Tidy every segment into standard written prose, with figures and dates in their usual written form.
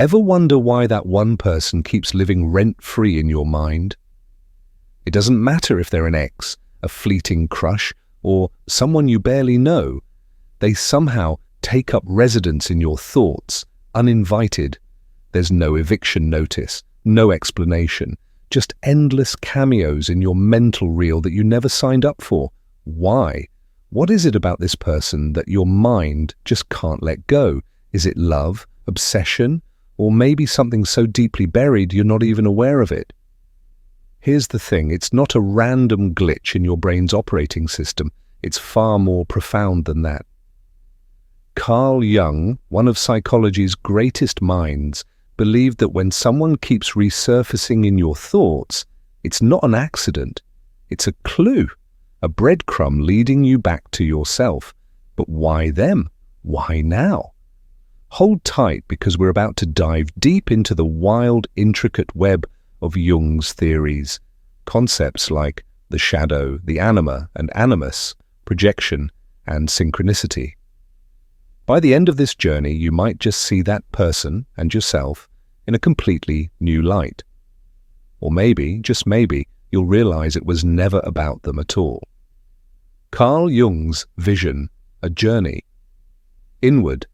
Ever wonder why that one person keeps living rent-free in your mind? It doesn't matter if they're an ex, a fleeting crush, or someone you barely know. They somehow take up residence in your thoughts, uninvited. There's no eviction notice, no explanation, just endless cameos in your mental reel that you never signed up for. Why? What is it about this person that your mind just can't let go? Is it love, obsession, or maybe something so deeply buried you're not even aware of it? Here's the thing, it's not a random glitch in your brain's operating system. It's far more profound than that. Carl Jung, one of psychology's greatest minds, believed that when someone keeps resurfacing in your thoughts, it's not an accident. It's a clue, a breadcrumb leading you back to yourself. But why them? Why now? Hold tight, because we're about to dive deep into the wild, intricate web of Jung's theories. Concepts like the shadow, the anima and animus, projection and synchronicity. By the end of this journey, you might just see that person and yourself in a completely new light. Or maybe, just maybe, you'll realize it was never about them at all. Carl Jung's vision, a journey. Inward.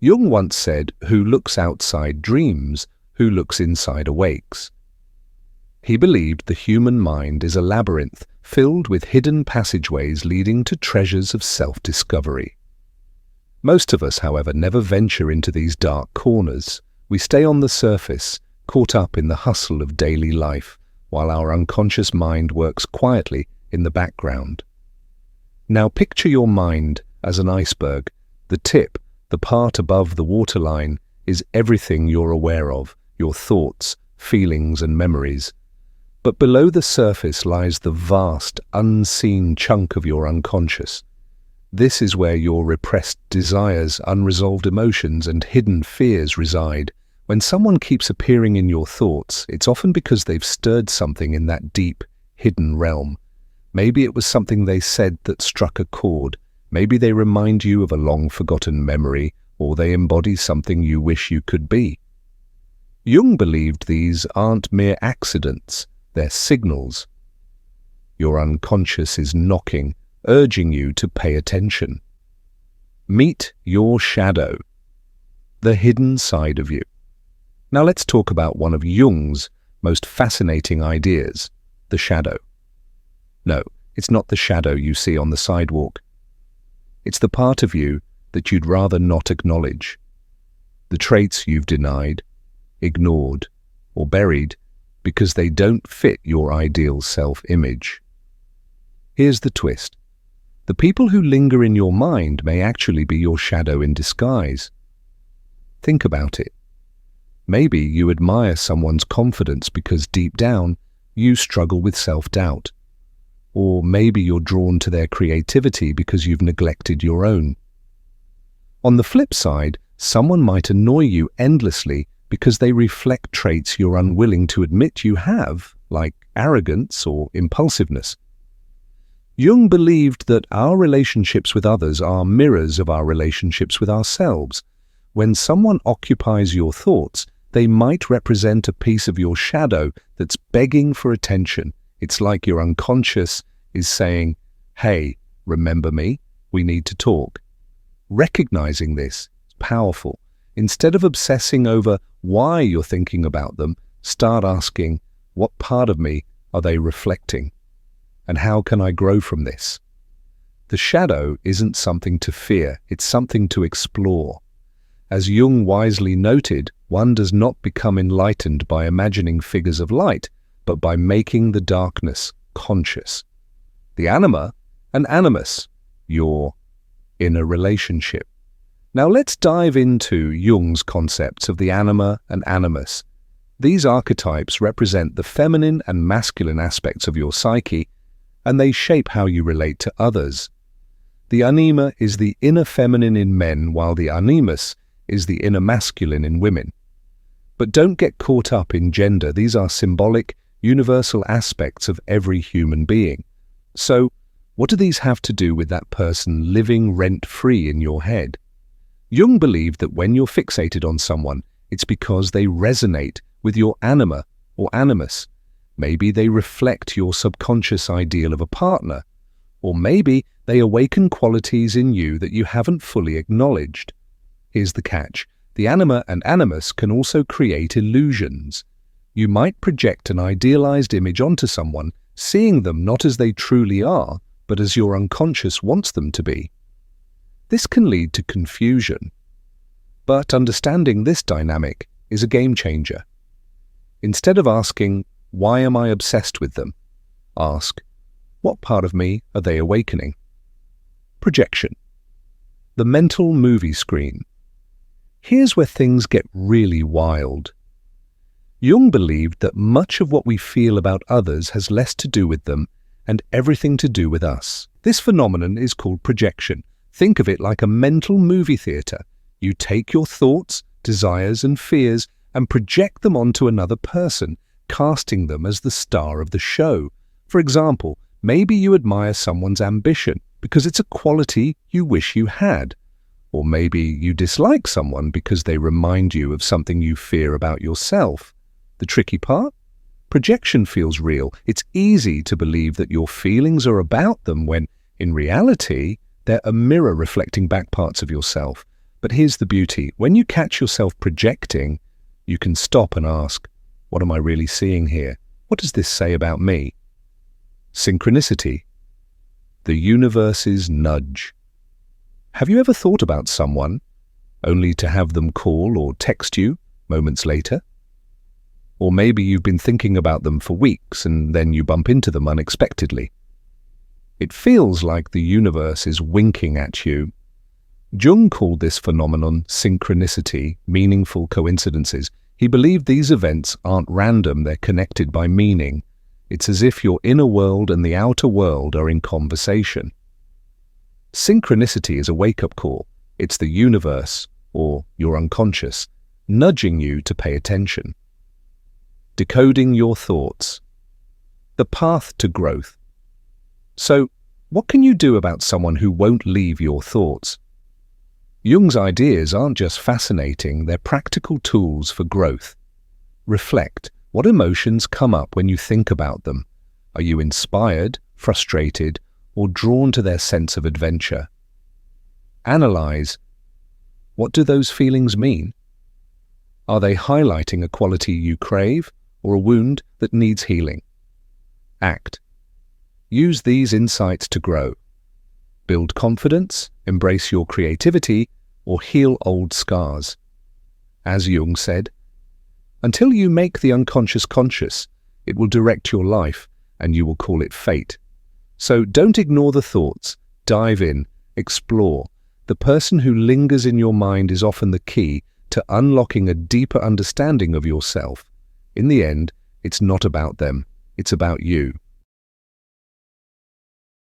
Jung once said, "Who looks outside dreams, who looks inside awakes." He believed the human mind is a labyrinth filled with hidden passageways leading to treasures of self-discovery. Most of us, however, never venture into these dark corners. We stay on the surface, caught up in the hustle of daily life, while our unconscious mind works quietly in the background. Now picture your mind as an iceberg. The tip, the part above the waterline, is everything you're aware of, your thoughts, feelings and memories. But below the surface lies the vast, unseen chunk of your unconscious. This is where your repressed desires, unresolved emotions and hidden fears reside. When someone keeps appearing in your thoughts, it's often because they've stirred something in that deep, hidden realm. Maybe it was something they said that struck a chord. Maybe they remind you of a long-forgotten memory, or they embody something you wish you could be. Jung believed these aren't mere accidents, they're signals. Your unconscious is knocking, urging you to pay attention. Meet your shadow, the hidden side of you. Now let's talk about one of Jung's most fascinating ideas, the shadow. No, it's not the shadow you see on the sidewalk. It's the part of you that you'd rather not acknowledge. The traits you've denied, ignored, or buried because they don't fit your ideal self-image. Here's the twist. The people who linger in your mind may actually be your shadow in disguise. Think about it. Maybe you admire someone's confidence because deep down you struggle with self-doubt. Or maybe you're drawn to their creativity because you've neglected your own. On the flip side, someone might annoy you endlessly because they reflect traits you're unwilling to admit you have, like arrogance or impulsiveness. Jung believed that our relationships with others are mirrors of our relationships with ourselves. When someone occupies your thoughts, they might represent a piece of your shadow that's begging for attention. It's like your unconscious is saying, "Hey, remember me? We need to talk." Recognizing this is powerful. Instead of obsessing over why you're thinking about them, start asking, what part of me are they reflecting? And how can I grow from this? The shadow isn't something to fear, it's something to explore. As Jung wisely noted, one does not become enlightened by imagining figures of light, but by making the darkness conscious. The anima and animus, your inner relationship. Now let's dive into Jung's concepts of the anima and animus. These archetypes represent the feminine and masculine aspects of your psyche, and they shape how you relate to others. The anima is the inner feminine in men, while the animus is the inner masculine in women. But don't get caught up in gender. These are symbolic, universal aspects of every human being. So, what do these have to do with that person living rent-free in your head? Jung believed that when you're fixated on someone, It's because they resonate with your anima or animus. Maybe they reflect your subconscious ideal of a partner, or maybe they awaken qualities in you that you haven't fully acknowledged. Here's the catch. The anima and animus can also create illusions. You might project an idealized image onto someone, seeing them not as they truly are, but as your unconscious wants them to be. This can lead to confusion. But understanding this dynamic is a game changer. Instead of asking, "Why am I obsessed with them?" ask, "What part of me are they awakening?" Projection. The mental movie screen. Here's where things get really wild. Jung believed that much of what we feel about others has less to do with them and everything to do with us. This phenomenon is called projection. Think of it like a mental movie theater. You take your thoughts, desires, and fears and project them onto another person, casting them as the star of the show. For example, maybe you admire someone's ambition because it's a quality you wish you had. Or maybe you dislike someone because they remind you of something you fear about yourself. The tricky part? Projection feels real. It's easy to believe that your feelings are about them when, in reality, they're a mirror reflecting back parts of yourself. But here's the beauty. When you catch yourself projecting, you can stop and ask, what am I really seeing here? What does this say about me? Synchronicity. The universe's nudge. Have you ever thought about someone, only to have them call or text you moments later? Or maybe you've been thinking about them for weeks and then you bump into them unexpectedly. It feels like the universe is winking at you. Jung called this phenomenon synchronicity, meaningful coincidences. He believed these events aren't random, they're connected by meaning. It's as if your inner world and the outer world are in conversation. Synchronicity is a wake-up call. It's the universe, or your unconscious, nudging you to pay attention. Decoding your thoughts. The path to growth. So, what can you do about someone who won't leave your thoughts? Jung's ideas aren't just fascinating, they're practical tools for growth. Reflect. What emotions come up when you think about them? Are you inspired, frustrated, or drawn to their sense of adventure? Analyze. What do those feelings mean? Are they highlighting a quality you crave or a wound that needs healing? Act. Use these insights to grow. Build confidence, embrace your creativity, or heal old scars. As Jung said, until you make the unconscious conscious, it will direct your life and you will call it fate. So don't ignore the thoughts, dive in, explore. The person who lingers in your mind is often the key to unlocking a deeper understanding of yourself. In the end, it's not about them, it's about you.